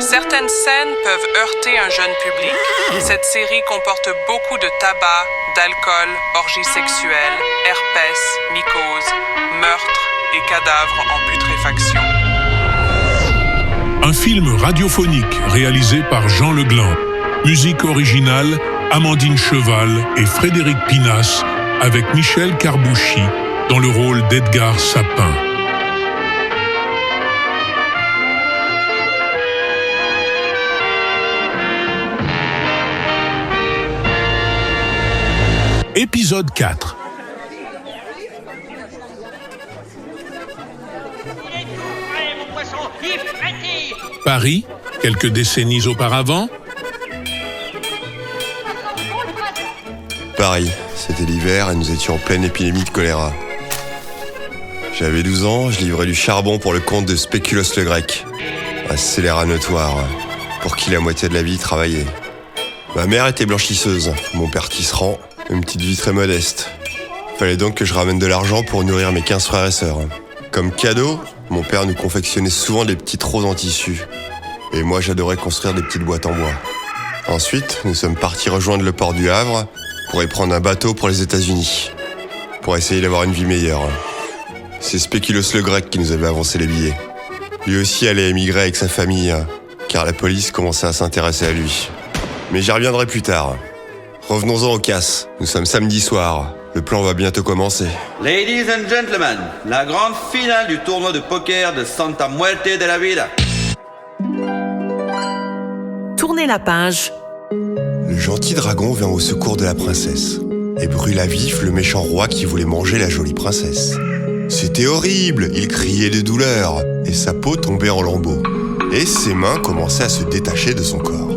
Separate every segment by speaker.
Speaker 1: certaines scènes peuvent heurter un jeune public, cette série comporte beaucoup de tabac, d'alcool, orgies sexuelles, herpès, mycoses, meurtres et cadavres en putréfaction.
Speaker 2: Un film radiophonique réalisé par Jean Legland. Musique originale, Amandine Cheval et Frédéric Pinas, avec Michel Carbouchy dans le rôle d'Edgar Sapin. Épisode 4. Paris, quelques décennies auparavant.
Speaker 3: Paris, c'était l'hiver et nous étions en pleine épidémie de choléra. J'avais 12 ans, je livrais du charbon pour le compte de Spéculos le Grec, un scélérat notoire, pour qui la moitié de la vie travaillait. Ma mère était blanchisseuse, mon père tisserand, une petite vie très modeste. Fallait donc que je ramène de l'argent pour nourrir mes 15 frères et sœurs. Comme cadeau, mon père nous confectionnait souvent des petites roses en tissu. Et moi, j'adorais construire des petites boîtes en bois. Ensuite, nous sommes partis rejoindre le port du Havre pour y prendre un bateau pour les États-Unis, pour essayer d'avoir une vie meilleure. C'est Spéculos le Grec qui nous avait avancé les billets. Lui aussi allait émigrer avec sa famille, car la police commençait à s'intéresser à lui. Mais j'y reviendrai plus tard. Revenons-en au casse. Nous sommes samedi soir. Le plan va bientôt commencer.
Speaker 4: Ladies and gentlemen, la grande finale du tournoi de poker de Santa Muerte de la Vida.
Speaker 5: Tournez la page.
Speaker 3: Le gentil dragon vient au secours de la princesse et brûle à vif le méchant roi qui voulait manger la jolie princesse. C'était horrible, il criait de douleur et sa peau tombait en lambeaux. Et ses mains commençaient à se détacher de son corps.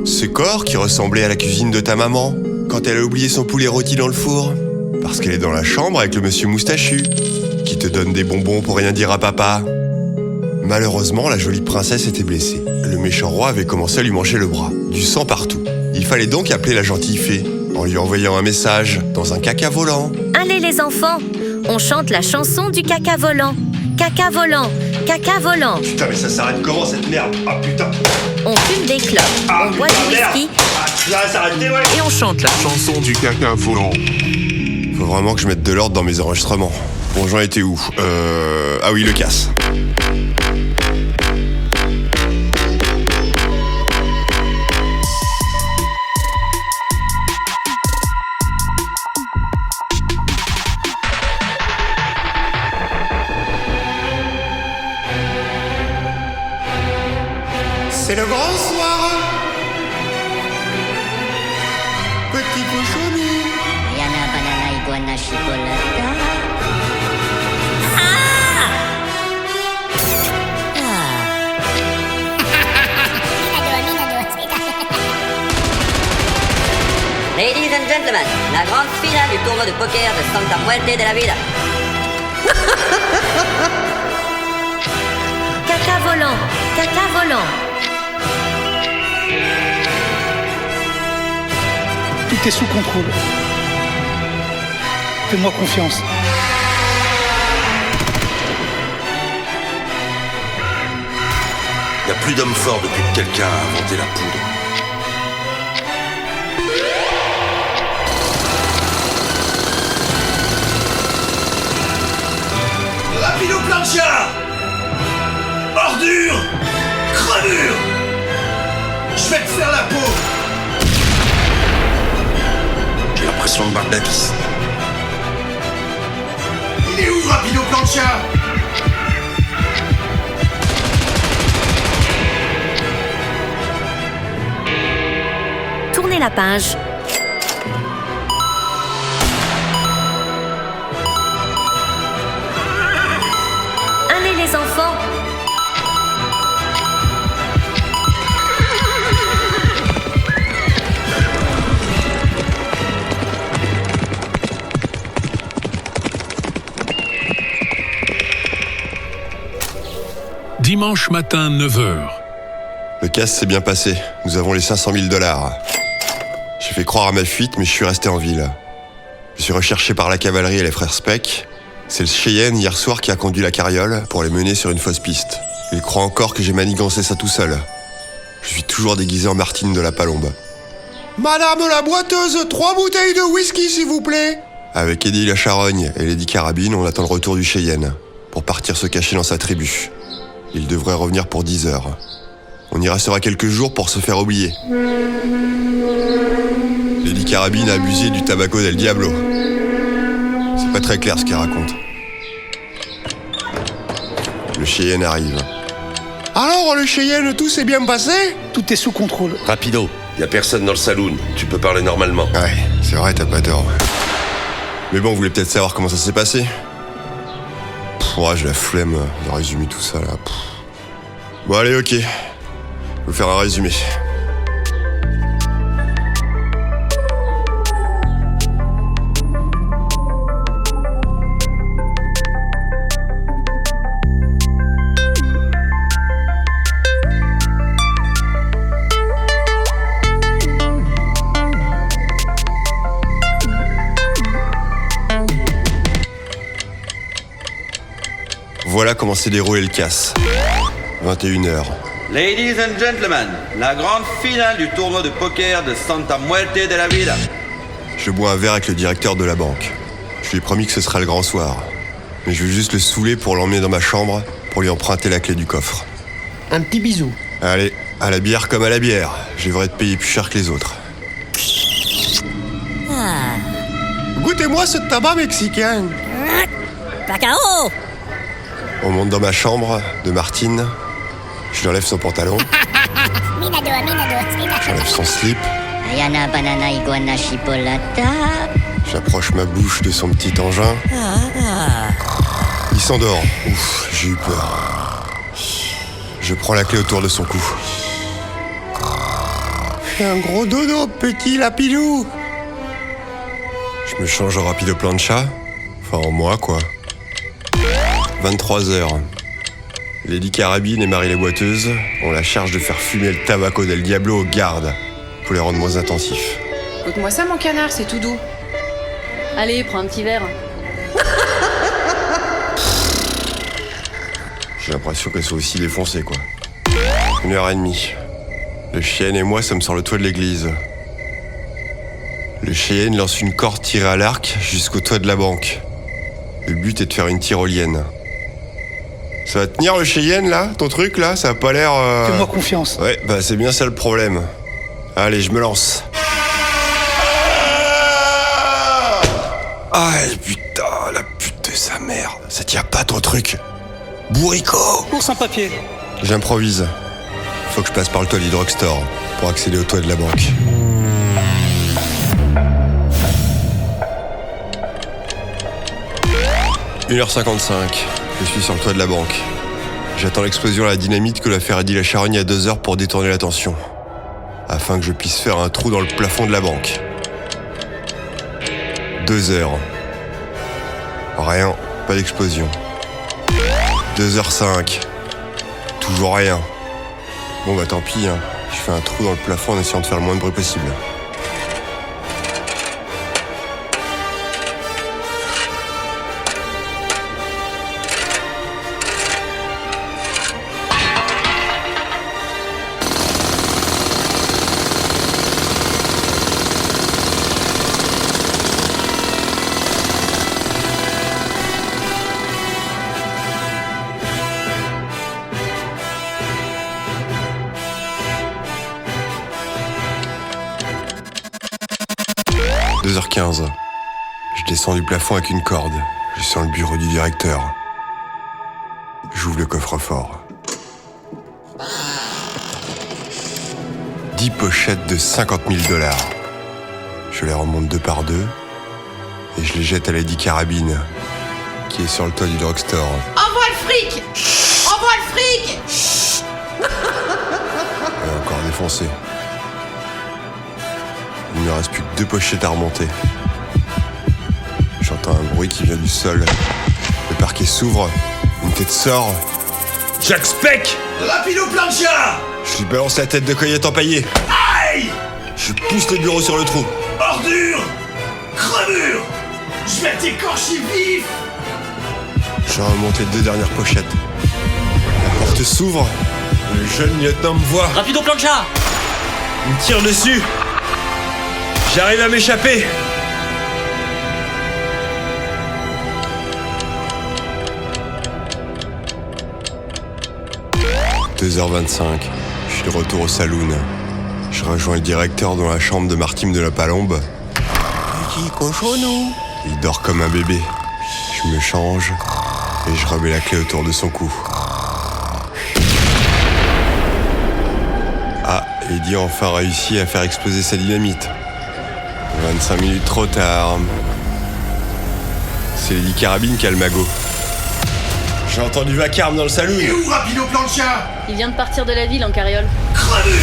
Speaker 3: Ce corps qui ressemblait à la cuisine de ta maman quand elle a oublié son poulet rôti dans le four. Parce qu'elle est dans la chambre avec le monsieur moustachu qui te donne des bonbons pour rien dire à papa. Malheureusement, la jolie princesse était blessée. Le méchant roi avait commencé à lui manger le bras, du sang partout. Il fallait donc appeler la gentille fée en lui envoyant un message dans un caca volant.
Speaker 6: Allez les enfants, on chante la chanson du caca volant. Caca volant, caca volant.
Speaker 3: Putain, mais ça s'arrête comment cette merde? Ah putain.
Speaker 6: On fume des clopes, on boit du whisky.
Speaker 3: Ah, ça s'arrête, ouais.
Speaker 5: Et on chante la chanson du caca volant.
Speaker 3: Faut vraiment que je mette de l'ordre dans mes enregistrements. Bon, j'en étais où? Ah oui, le casse.
Speaker 7: C'est le grand soir. Petit cochonou.
Speaker 8: Yana banana iguana chipolata.
Speaker 9: Ladies and gentlemen, la grande finale du tournoi de poker de Santa Muerte de la Vida.
Speaker 6: Caca volant, caca volant.
Speaker 10: Tout est sous contrôle. Fais-moi confiance.
Speaker 4: Il n'y a plus d'homme fort depuis que quelqu'un a inventé la poudre.
Speaker 7: Rapido plancha. Ordure. Crevure. Je vais te faire la peau.
Speaker 4: J'ai l'impression de battre la piste.
Speaker 7: Il est où Rapido plancha?
Speaker 6: Tournez la page. Allez les enfants.
Speaker 2: Dimanche matin, 9h.
Speaker 3: Le casse s'est bien passé. Nous avons les 500 000 $. J'ai fait croire à ma fuite, mais je suis resté en ville. Je suis recherché par la cavalerie et les frères Speck. C'est le Cheyenne hier soir qui a conduit la carriole pour les mener sur une fausse piste. Il croit encore que j'ai manigancé ça tout seul. Je suis toujours déguisé en Martine de la Palombe. Madame la boiteuse, 3 bouteilles de whisky s'il vous plaît. Avec Eddie la Charogne et Lady Carabine, on attend le retour du Cheyenne pour partir se cacher dans sa tribu. Il devrait revenir pour 10 heures. On y restera quelques jours pour se faire oublier. Lady Carabine a abusé du tabaco del Diablo. C'est pas très clair ce qu'elle raconte. Le Cheyenne arrive. Alors, le Cheyenne, tout s'est bien passé?
Speaker 10: Tout est sous contrôle.
Speaker 7: Rapido, y a personne dans le saloon. Tu peux parler normalement.
Speaker 3: Ouais, c'est vrai, t'as pas tort. Mais bon, vous voulez peut-être savoir comment ça s'est passé? Ouais, j'ai la flemme de résumer tout ça, là. Bon, allez, ok. Je vais vous faire un résumé. Voilà comment s'est déroulé le casse. 21h.
Speaker 4: Ladies and gentlemen, la grande finale du tournoi de poker de Santa Muerte de la Vida.
Speaker 3: Je bois un verre avec le directeur de la banque. Je lui ai promis que ce sera le grand soir. Mais je vais juste le saouler pour l'emmener dans ma chambre pour lui emprunter la clé du coffre.
Speaker 10: Un petit bisou.
Speaker 3: Allez, à la bière comme à la bière. Je devrais te payer plus cher que les autres. Goûtez-moi ce tabac mexicain.
Speaker 9: Cacao!
Speaker 3: On monte dans ma chambre de Martine. Je lui enlève son pantalon. J'enlève son slip.
Speaker 8: Ayana banana iguana chipolata.
Speaker 3: J'approche ma bouche de son petit engin. Il s'endort. Ouf, j'ai eu peur. Je prends la clé autour de son cou. Fais un gros dodo, petit lapidou. Je me change en rapido plancha. Enfin, en moi, quoi. 23h. Lady Carabine et Marie la boiteuse ont la charge de faire fumer le tabaco del Diablo aux gardes pour les rendre moins intensifs.
Speaker 11: Écoute-moi ça, mon canard, c'est tout doux. Allez, prends un petit verre.
Speaker 3: J'ai l'impression qu'elles sont aussi défoncées, quoi. 1h30. Le Cheyenne et moi sommes sur le toit de l'église. Le Cheyenne lance une corde tirée à l'arc jusqu'au toit de la banque. Le but est de faire une tyrolienne. Ça va tenir le Cheyenne, là? Ton truc, là? Ça a pas l'air...
Speaker 10: Fais-moi confiance.
Speaker 3: Ouais, bah c'est bien ça le problème. Allez, je me lance. Ah, putain, la pute de sa mère. Ça tient pas ton truc. Bourricot!
Speaker 10: Pour sans papier.
Speaker 3: J'improvise. Faut que je passe par le toit du drugstore pour accéder au toit de la banque. « 1h55, je suis sur le toit de la banque. J'attends l'explosion à la dynamite que l'a fait Eddie la Charogne à 2h pour détourner l'attention, afin que je puisse faire un trou dans le plafond de la banque. 2h. Rien, pas d'explosion. 2h05. Toujours rien. Bon bah tant pis, hein. Je fais un trou dans le plafond en essayant de faire le moins de bruit possible. « 2h15. Je descends du plafond avec une corde. Je sens le bureau du directeur. J'ouvre le coffre-fort. 10 pochettes de 50 000 $. Je les remonte 2 par 2 et je les jette à Lady Carabine, qui est sur le toit du drugstore.
Speaker 11: Envoie le fric! Envoie le fric!
Speaker 3: Elle est encore défoncée. Il ne me reste plus que 2 pochettes à remonter. J'entends un bruit qui vient du sol. Le parquet s'ouvre, une tête sort.
Speaker 7: Jack Speck! Rapido plancha!
Speaker 3: Je lui balance la tête de Coyote empaillée.
Speaker 7: Aïe!
Speaker 3: Je pousse le bureau sur le trou.
Speaker 7: Ordure! Crevure! Je vais t'écorcher vif!
Speaker 3: Je remonte les 2 dernières pochettes. La porte s'ouvre Le jeune lieutenant me voit.
Speaker 7: Rapido plancha.
Speaker 3: Il me tire dessus. J'arrive à m'échapper. « 2h25, je suis de retour au saloon. Je rejoins le directeur dans la chambre de Martine de la Palombe. Il dort comme un bébé. Je me change et je remets la clé autour de son cou. Ah, Eddie a enfin réussi à faire exploser sa dynamite. 25 minutes trop tard. C'est Lady Carabine qui a le magot. J'ai entendu vacarme dans le saloon.
Speaker 7: Et où Rapido plancha?
Speaker 11: Il vient de partir de la ville en carriole.
Speaker 7: Crevure.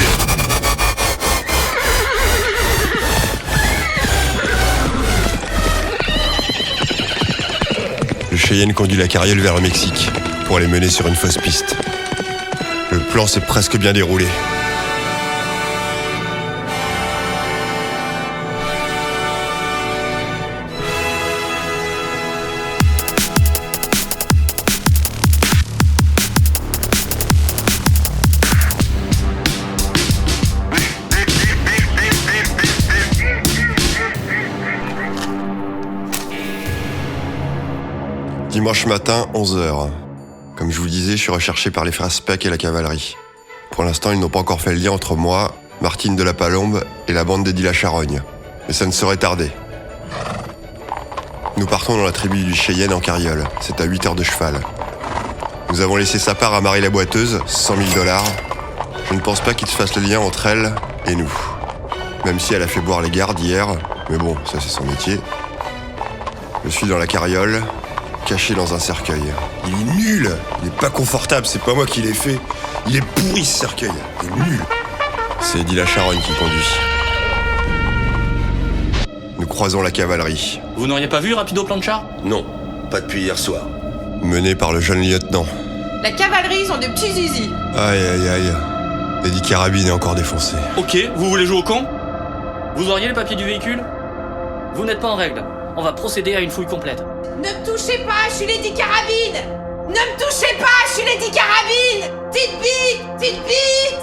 Speaker 3: Le Cheyenne conduit la carriole vers le Mexique pour les mener sur une fausse piste. Le plan s'est presque bien déroulé. Dimanche matin, 11h. Comme je vous le disais, je suis recherché par les frères Speck et la cavalerie. Pour l'instant, ils n'ont pas encore fait le lien entre moi, Martine de la Palombe et la bande d'Eddie la Charogne. Mais ça ne saurait tarder. Nous partons dans la tribu du Cheyenne en carriole. C'est à 8 heures de cheval. Nous avons laissé sa part à Marie la Boiteuse, 100 000 $. Je ne pense pas qu'il se fasse le lien entre elle et nous. Même si elle a fait boire les gardes hier, mais bon, ça c'est son métier. Je suis dans la carriole, caché dans un cercueil. Il est nul. Il est pas confortable, c'est pas moi qui l'ai fait. Il est pourri ce cercueil. Il est nul. C'est Eddie la Charogne qui conduit. Nous croisons la cavalerie.
Speaker 7: Vous n'auriez pas vu Rapido plancha?
Speaker 3: Non, pas depuis hier soir. Mené par le jeune lieutenant.
Speaker 11: La cavalerie sont des petits zizi.
Speaker 3: Aïe aïe aïe. Eddie Carabine est encore défoncé.
Speaker 7: Ok, vous voulez jouer au con? Vous auriez les papiers du véhicule? Vous n'êtes pas en règle. On va procéder à une fouille complète.
Speaker 11: Ne me touchez pas, je suis Lady Carabine. Ne me touchez pas, je suis Lady Carabine. Petite bite, petite bite.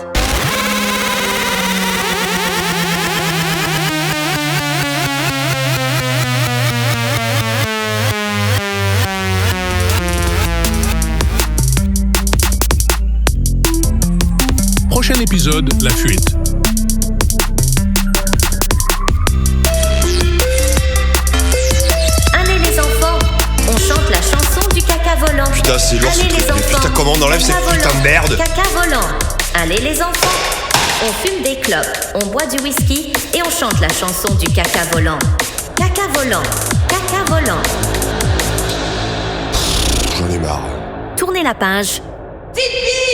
Speaker 2: Prochain épisode, la fuite.
Speaker 6: Allez les enfants, on chante la chanson du caca volant.
Speaker 3: Putain, c'est lourd ce
Speaker 6: Allez
Speaker 3: truc.
Speaker 6: les
Speaker 3: Mais
Speaker 6: enfants,
Speaker 3: putain, comment on enlève cette
Speaker 6: caca
Speaker 3: putain de
Speaker 6: volant,
Speaker 3: merde?
Speaker 6: Caca volant. Allez les enfants, on fume des clopes, on boit du whisky et on chante la chanson du caca volant. Caca volant, caca volant.
Speaker 3: J'en ai marre.
Speaker 6: Tournez la page.
Speaker 11: Petite bite.